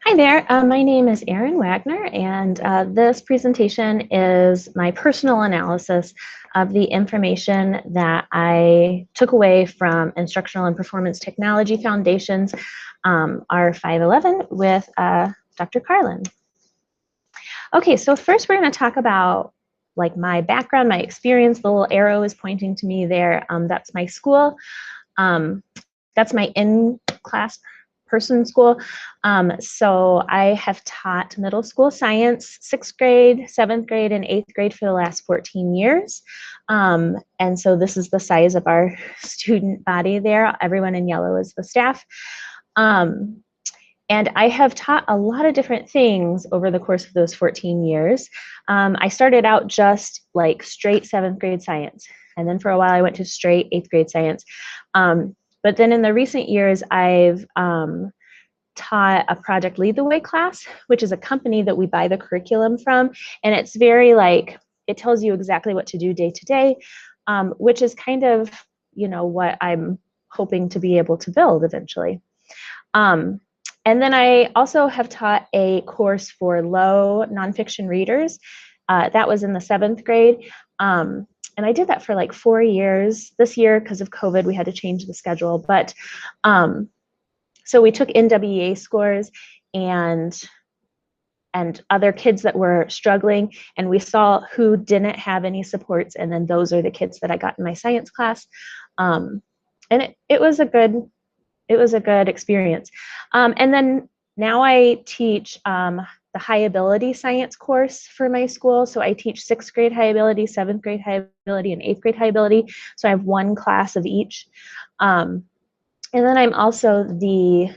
Hi there, my name is Erin Wagner, and this presentation is my personal analysis of the information that I took away from Instructional and Performance Technology Foundation's R511 with Dr. Carlin. Okay, so first we're going to talk about like my background, my experience. The little arrow is pointing to me there. That's my school. That's my in-class person school. So I have taught middle school science, 6th grade, 7th grade, and 8th grade for the last 14 years. And so this is the size of our student body there. Everyone in yellow is the staff. And I have taught a lot of different things over the course of those 14 years. I started out just like straight 7th grade science. And then for a while I went to straight 8th grade science. But then in the recent years, I've taught a Project Lead the Way class, which is a company that we buy the curriculum from. And it's very like, it tells you exactly what to do day to day, which is kind of, what I'm hoping to be able to build eventually. And then I also have taught a course for low nonfiction readers. That was in the 7th grade. And I did that for like 4 years. This year, because of COVID, we had to change the schedule. But so we took NWEA scores and other kids that were struggling, and we saw who didn't have any supports, and then those are the kids that I got in my science class. And it was a good experience. And then now I teach the high ability science course for my school. So I teach 6th grade high ability, 7th grade high ability, and 8th grade high ability. So I have one class of each. And then I'm also the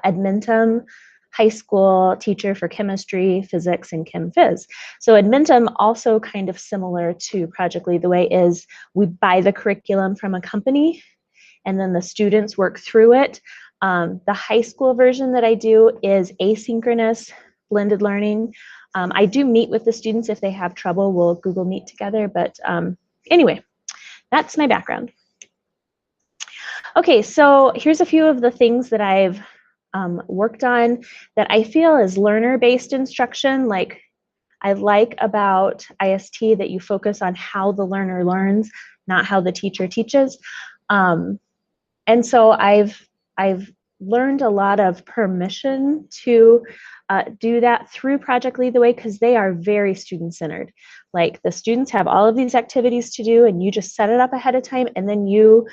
Edmonton high school teacher for chemistry, physics, and chem phys. So Edmonton, also kind of similar to Project Lead the Way, is we buy the curriculum from a company and then the students work through it. The high school version that I do is asynchronous blended learning. I do meet with the students if they have trouble. We'll Google Meet together. But anyway, that's my background. Okay, so here's a few of the things that I've worked on that I feel is learner-based instruction. Like I like about IST that you focus on how the learner learns, not how the teacher teaches. And so I've learned a lot of permission to do that through Project Lead the Way, because they are very student-centered. Like the students have all of these activities to do, and you just set it up ahead of time, and then you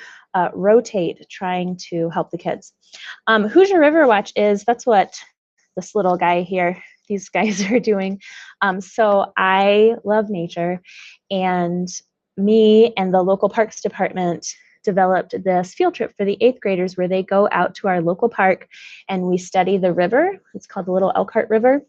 rotate trying to help the kids. Hoosier River Watch that's what this little guy here, these guys are doing. So I love nature, and me and the local parks department developed this field trip for the 8th graders where they go out to our local park and we study the river. It's called the Little Elkhart River.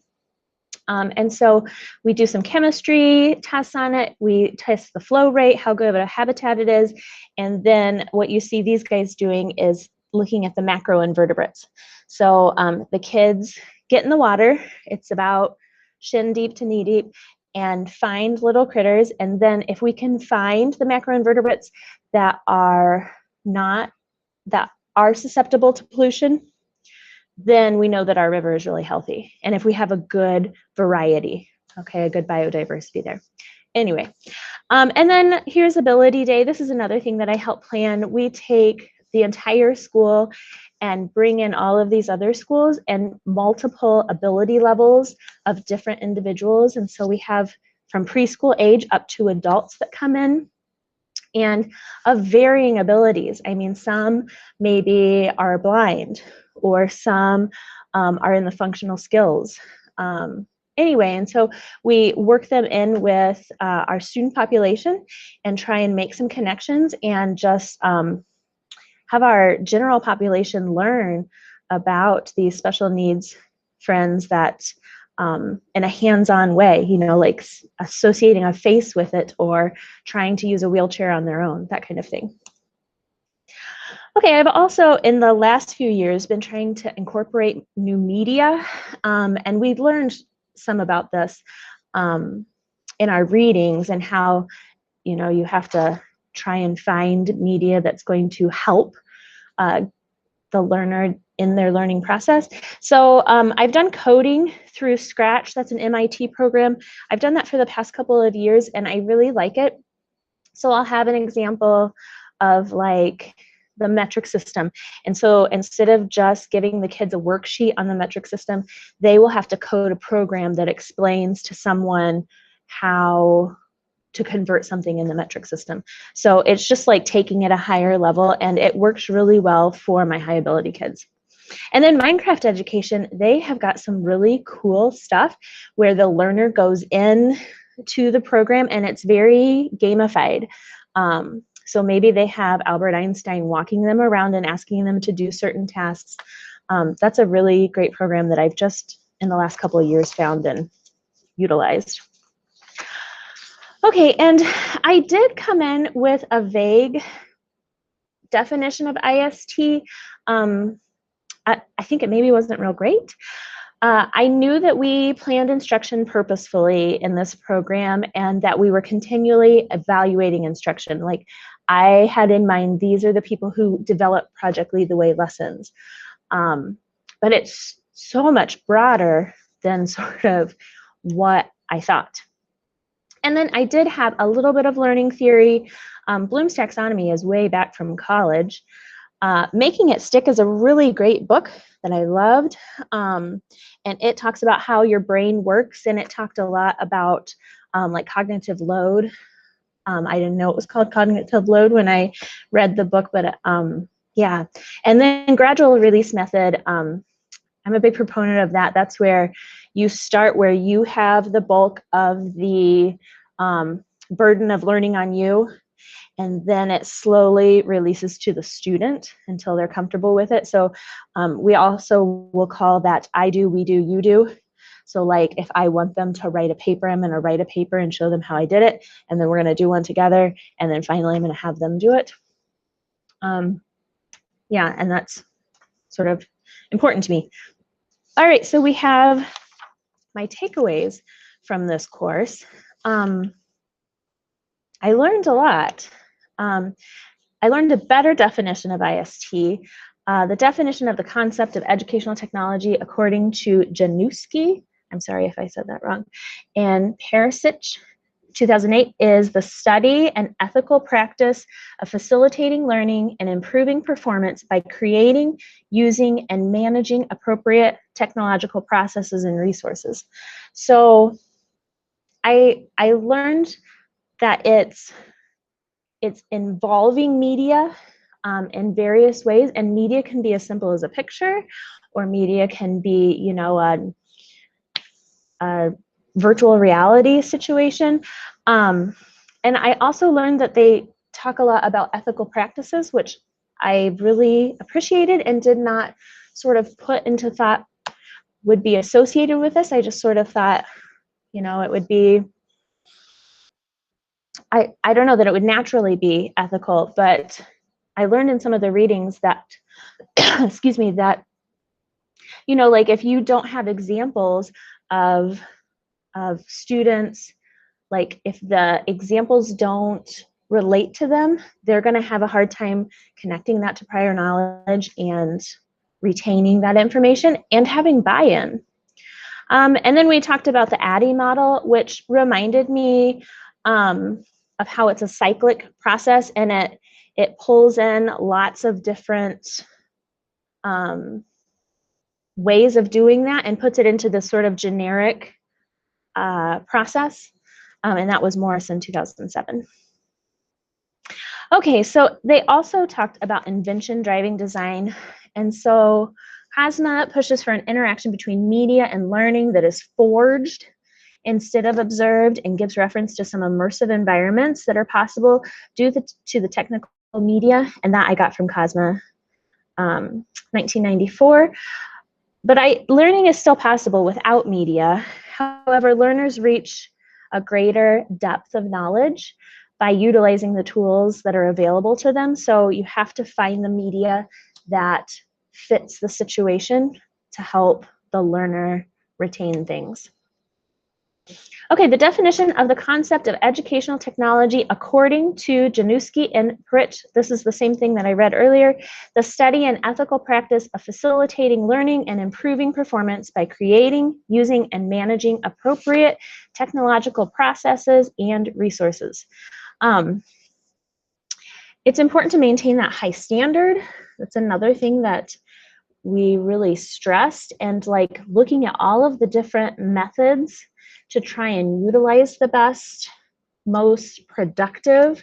And so we do some chemistry tests on it. We test the flow rate, how good of a habitat it is. And then what you see these guys doing is looking at the macroinvertebrates. So the kids get in the water. It's about shin deep to knee deep, and find little critters. And then if we can find the macroinvertebrates that are susceptible to pollution, then we know that our river is really healthy. And if we have a good variety, okay, a good biodiversity there. Anyway, and then here's Ability Day. This is another thing that I help plan. We take the entire school and bring in all of these other schools and multiple ability levels of different individuals. And so we have from preschool age up to adults that come in, and of varying abilities. I mean, some maybe are blind, or some are in the functional skills. Anyway, and so we work them in with our student population and try and make some connections, and just have our general population learn about these special needs friends that in a hands-on way, like associating a face with it or trying to use a wheelchair on their own, that kind of thing. Okay, I've also, in the last few years, been trying to incorporate new media, and we've learned some about this in our readings, and how, you have to try and find media that's going to help the learner in their learning process. So I've done coding through Scratch. That's an MIT program. I've done that for the past couple of years, and I really like it. So I'll have an example of like the metric system. And so instead of just giving the kids a worksheet on the metric system, they will have to code a program that explains to someone how to convert something in the metric system. So it's just like taking it a higher level, and it works really well for my high ability kids. And then Minecraft Education, they have got some really cool stuff where the learner goes in to the program and it's very gamified. So maybe they have Albert Einstein walking them around and asking them to do certain tasks. That's a really great program that I've just in the last couple of years found and utilized. Okay, and I did come in with a vague definition of IST. I think it maybe wasn't real great. I knew that we planned instruction purposefully in this program and that we were continually evaluating instruction. Like I had in mind, these are the people who develop Project Lead the Way lessons. But it's so much broader than sort of what I thought. And then I did have a little bit of learning theory. Bloom's Taxonomy is way back from college. Making It Stick is a really great book that I loved. And it talks about how your brain works, and it talked a lot about like cognitive load. I didn't know it was called cognitive load when I read the book, but yeah. And then gradual release method, I'm a big proponent of that. That's where you start where you have the bulk of the burden of learning on you, and then it slowly releases to the student until they're comfortable with it. So we also will call that I do, we do, you do. So like if I want them to write a paper, I'm going to write a paper and show them how I did it, and then we're going to do one together, and then finally I'm going to have them do it. Yeah, and that's sort of important to me. All right, so we have my takeaways from this course. I learned a lot. I learned a better definition of IST, the definition of the concept of educational technology according to Januski, I'm sorry if I said that wrong, and Perisic, 2008, is the study and ethical practice of facilitating learning and improving performance by creating, using, and managing appropriate technological processes and resources. So I learned that it's involving media in various ways, and media can be as simple as a picture, or media can be, you know, a virtual reality situation. And I also learned that they talk a lot about ethical practices, which I really appreciated and did not sort of put into thought would be associated with this. I just sort of thought, you know, it would be, I don't know that it would naturally be ethical, but I learned in some of the readings that, excuse me, that, you know, like if you don't have examples of students, like if the examples don't relate to them, they're going to have a hard time connecting that to prior knowledge and retaining that information and having buy-in. And then we talked about the ADDIE model, which reminded me of how it's a cyclic process, and it pulls in lots of different ways of doing that and puts it into this sort of generic process. And that was Morrison 2007. Okay, so they also talked about invention driving design. And so COSMA pushes for an interaction between media and learning that is forged instead of observed, and gives reference to some immersive environments that are possible due to the technical media. And that I got from COSMA 1994. But learning is still possible without media. However, learners reach a greater depth of knowledge by utilizing the tools that are available to them. So you have to find the media that fits the situation to help the learner retain things. Okay, the definition of the concept of educational technology according to Januski and Pritch, this is the same thing that I read earlier, the study and ethical practice of facilitating learning and improving performance by creating, using, and managing appropriate technological processes and resources. It's important to maintain that high standard. That's another thing that we really stressed, and like looking at all of the different methods to try and utilize the best, most productive,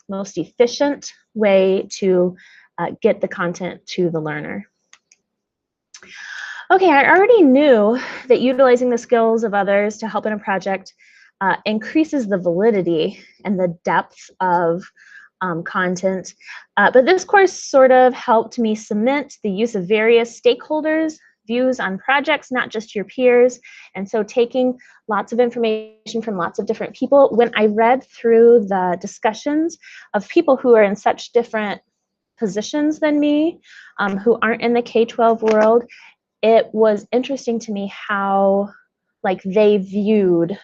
most efficient way to get the content to the learner. Okay, I already knew that utilizing the skills of others to help in a project increases the validity and the depth of content. But this course sort of helped me cement the use of various stakeholders' views on projects, not just your peers. And so taking lots of information from lots of different people, when I read through the discussions of people who are in such different positions than me, who aren't in the K-12 world, it was interesting to me how like they viewed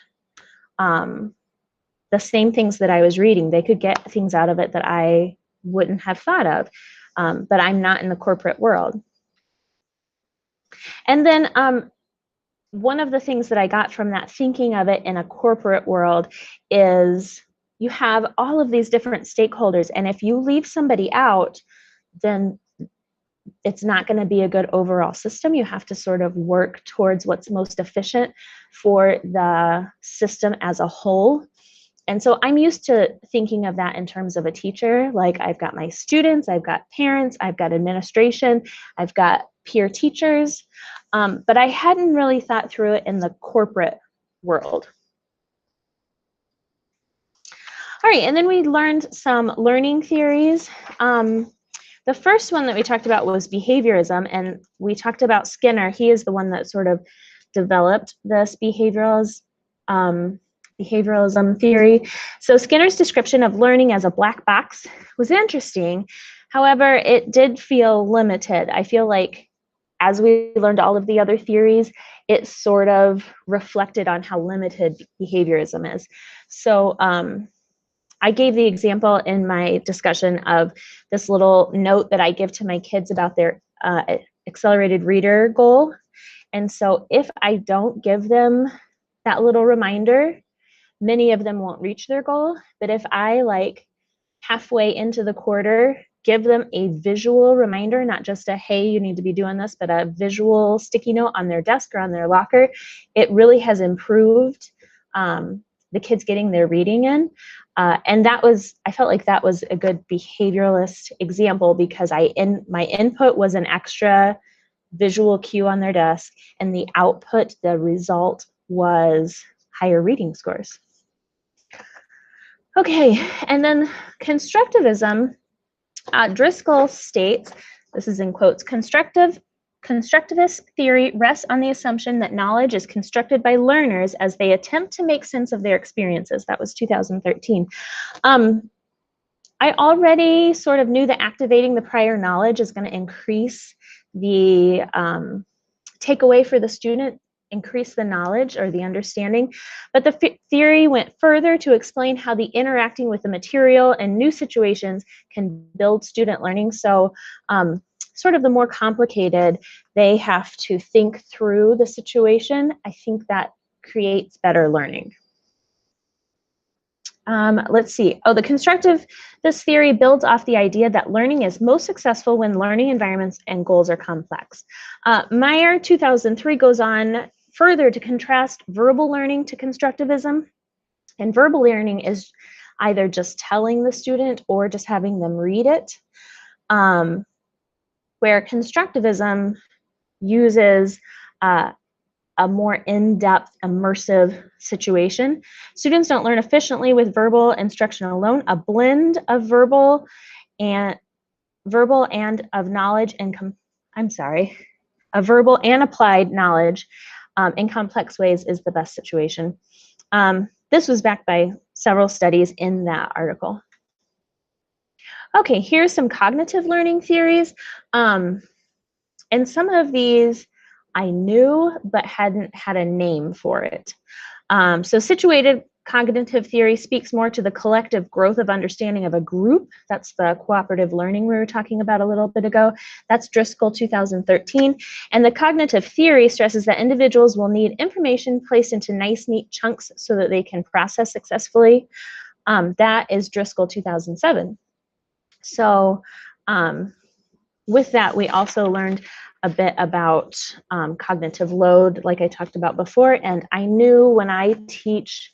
the same things that I was reading. They could get things out of it that I wouldn't have thought of, but I'm not in the corporate world. And then one of the things that I got from that thinking of it in a corporate world is you have all of these different stakeholders, and if you leave somebody out, then it's not going to be a good overall system. You have to sort of work towards what's most efficient for the system as a whole. And so I'm used to thinking of that in terms of a teacher. Like I've got my students, I've got parents, I've got administration, I've got peer teachers, but I hadn't really thought through it in the corporate world. All right, and then we learned some learning theories. The first one that we talked about was behaviorism, and we talked about Skinner. He is the one that sort of developed this behavioralism theory. So Skinner's description of learning as a black box was interesting. However, it did feel limited. I feel like as we learned all of the other theories, it sort of reflected on how limited behaviorism is. So I gave the example in my discussion of this little note that I give to my kids about their accelerated reader goal. And so if I don't give them that little reminder, many of them won't reach their goal. But if I like halfway into the quarter, give them a visual reminder, not just a, hey, you need to be doing this, but a visual sticky note on their desk or on their locker, it really has improved the kids getting their reading in. And that was, I felt like that was a good behavioralist example because my input was an extra visual cue on their desk, and the output, the result was higher reading scores. Okay, and then constructivism, Driscoll states, this is in quotes, constructivist theory rests on the assumption that knowledge is constructed by learners as they attempt to make sense of their experiences. That was 2013. I already sort of knew that activating the prior knowledge is going to increase the takeaway for the student, increase the knowledge or the understanding. But the theory went further to explain how the interacting with the material and new situations can build student learning. So sort of the more complicated, they have to think through the situation. I think that creates better learning. Let's see. Oh, this theory builds off the idea that learning is most successful when learning environments and goals are complex. Meyer, 2003, goes on further to contrast verbal learning to constructivism. And verbal learning is either just telling the student or just having them read it, where constructivism uses a more in-depth, immersive situation. Students don't learn efficiently with verbal instruction alone. A blend of verbal and of knowledge and verbal and applied knowledge in complex ways is the best situation. This was backed by several studies in that article. Okay, here's some cognitive learning theories. And some of these I knew but hadn't had a name for it. So situated cognitive theory speaks more to the collective growth of understanding of a group. That's the cooperative learning we were talking about a little bit ago. That's Driscoll 2013. And the cognitive theory stresses that individuals will need information placed into nice, neat chunks so that they can process successfully. That is Driscoll 2007. So with that, we also learned a bit about cognitive load, like I talked about before. And I knew when I teach,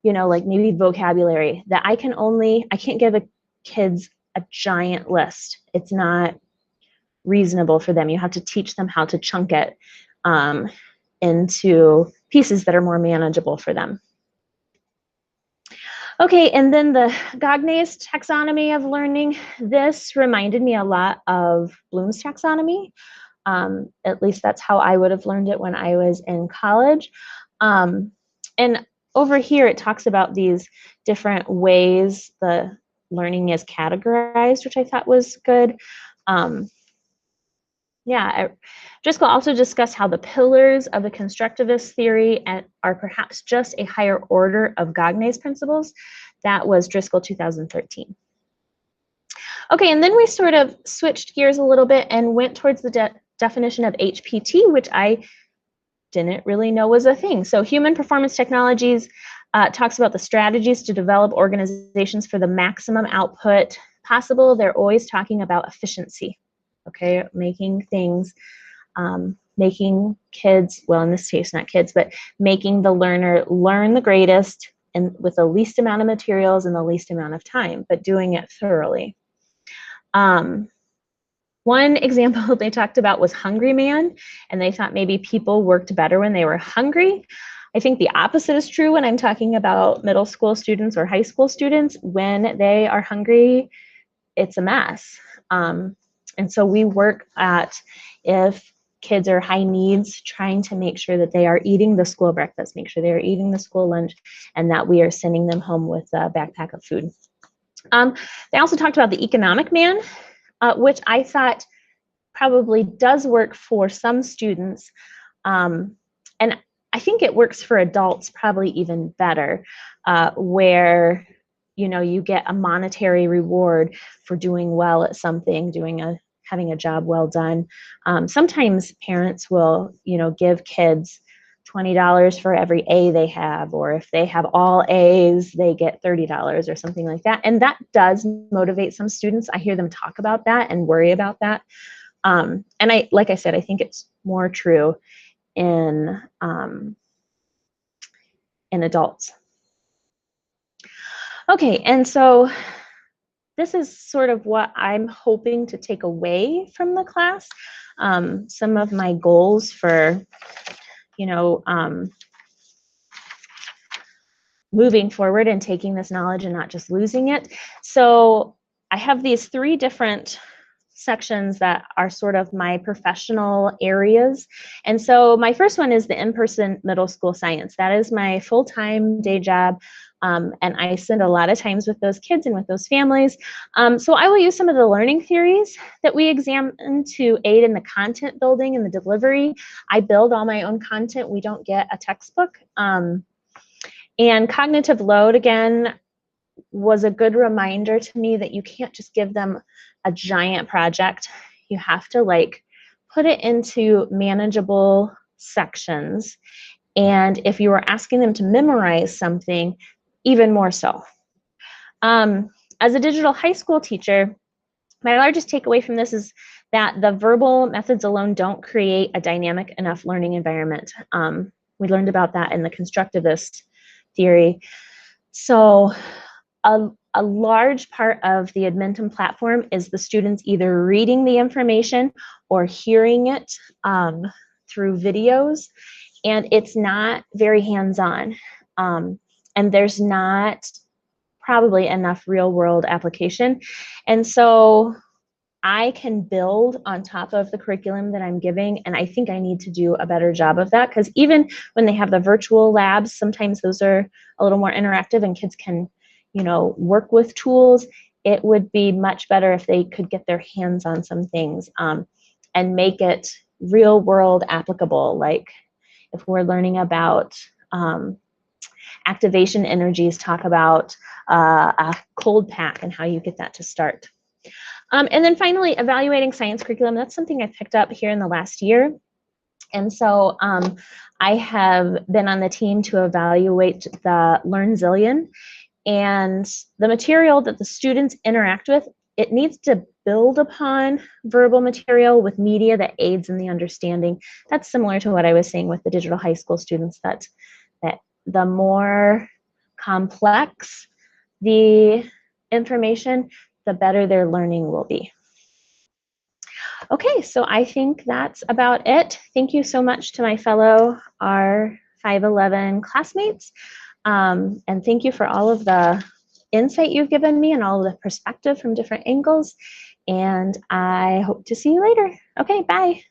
you know, like maybe vocabulary, that I can't give kids a giant list. It's not reasonable for them. You have to teach them how to chunk it into pieces that are more manageable for them. Okay, and then the Gagne's taxonomy of learning. This reminded me a lot of Bloom's taxonomy. At least that's how I would have learned it when I was in college. And over here, it talks about these different ways the learning is categorized, which I thought was good. Driscoll also discussed how the pillars of the constructivist theory are perhaps just a higher order of Gagne's principles. That was Driscoll 2013. Okay, and then we sort of switched gears a little bit and went towards the definition of HPT, which I didn't really know was a thing. So human performance technologies talks about the strategies to develop organizations for the maximum output possible. They're always talking about efficiency, okay? Making things, making kids, well, in this case, not kids, but making the learner learn the greatest and with the least amount of materials and the least amount of time, but doing it thoroughly. One example they talked about was Hungry Man, and they thought maybe people worked better when they were hungry. I think the opposite is true when I'm talking about middle school students or high school students. When they are hungry, it's a mess. And so we work at, if kids are high needs, trying to make sure that they are eating the school breakfast, make sure they are eating the school lunch, and that we are sending them home with a backpack of food. They also talked about the economic man, which I thought probably does work for some students. And I think it works for adults probably even better, where, you know, you get a monetary reward for doing well at something, having a job well done. Sometimes parents will, you know, give kids $20 for every A they have, or if they have all A's, they get $30 or something like that. And that does motivate some students. I hear them talk about that and worry about that. And like I said, I think it's more true in adults. Okay, and so this is sort of what I'm hoping to take away from the class. Some of my goals for, you know, moving forward and taking this knowledge and not just losing it. So I have these 3 different sections that are sort of my professional areas. And so my first one is the in-person middle school science. That is my full-time day job. And I spend a lot of times with those kids and with those families. So I will use some of the learning theories that we examine to aid in the content building and the delivery. I build all my own content. We don't get a textbook. And cognitive load, again, was a good reminder to me that you can't just give them a giant project. You have to like put it into manageable sections. And if you were asking them to memorize something, even more so. As a digital high school teacher, my largest takeaway from this is that the verbal methods alone don't create a dynamic enough learning environment. We learned about that in the constructivist theory. So a large part of the Edmentum platform is the students either reading the information or hearing it through videos, and it's not very hands-on. And there's not probably enough real-world application. And so I can build on top of the curriculum that I'm giving, and I think I need to do a better job of that, because even when they have the virtual labs, sometimes those are a little more interactive and kids can, you know, work with tools. It would be much better if they could get their hands on some things and make it real world applicable, like if we're learning about activation energies, talk about a cold pack and how you get that to start. And then finally, evaluating science curriculum. That's something I picked up here in the last year. And so I have been on the team to evaluate the Learn Zillion, and the material that the students interact with, it needs to build upon verbal material with media that aids in the understanding. That's similar to what I was saying with the digital high school students, that the more complex the information, the better their learning will be. Okay, so I think that's about it. Thank you so much to my fellow R511 classmates. And thank you for all of the insight you've given me and all of the perspective from different angles. And I hope to see you later. Okay, bye.